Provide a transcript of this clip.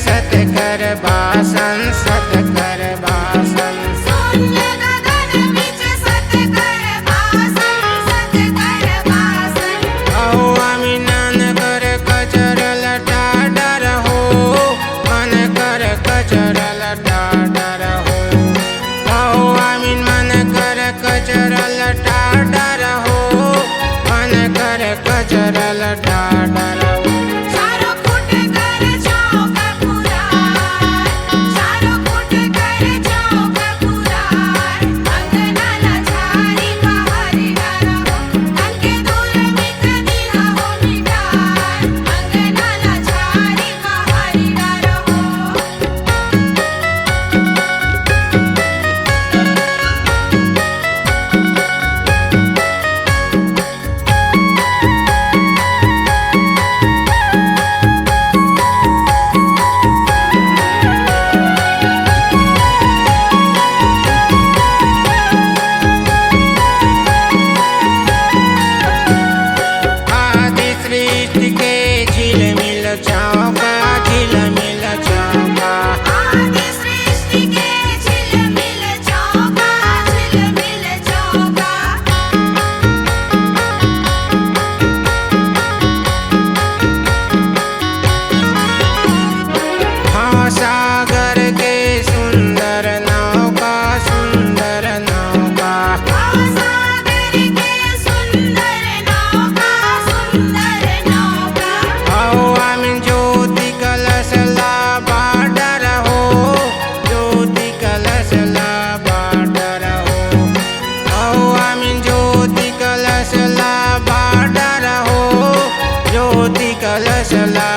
सतकर बासन सतकर बासन शून्य गगन बीच सतकर बासन सतकर बासन अहो आम्ही नान कर कचरल टाडर हो मन कर कचरल टाडर हो अहो आम्ही मन कर कचरल टाडर हो मन कर कचरल टाडर हो चारों फुट कर चौका पुराय चारों फुट कर चौका पुराय अंगणाला झारी का हरिहर हो अंके दूर मिटनी हो मिटाय अंगणाला झारी का हरिहर हो आदि सृष्टि के झिलमिल चौका झिलमिल चौका आदि सृष्टि के झिलमिल चौका झिलमिल चौका हाँ सागर के सुंदर नौका सुंदर नौका सागर के सुंदर नौका सुंदर नौका आओ आम्ही ज्योति कलशला बाडर हो ज्योति कलशला बाडर हो आओ आम्ही ज्योति कलशला बाडर हो ज्योति कलशला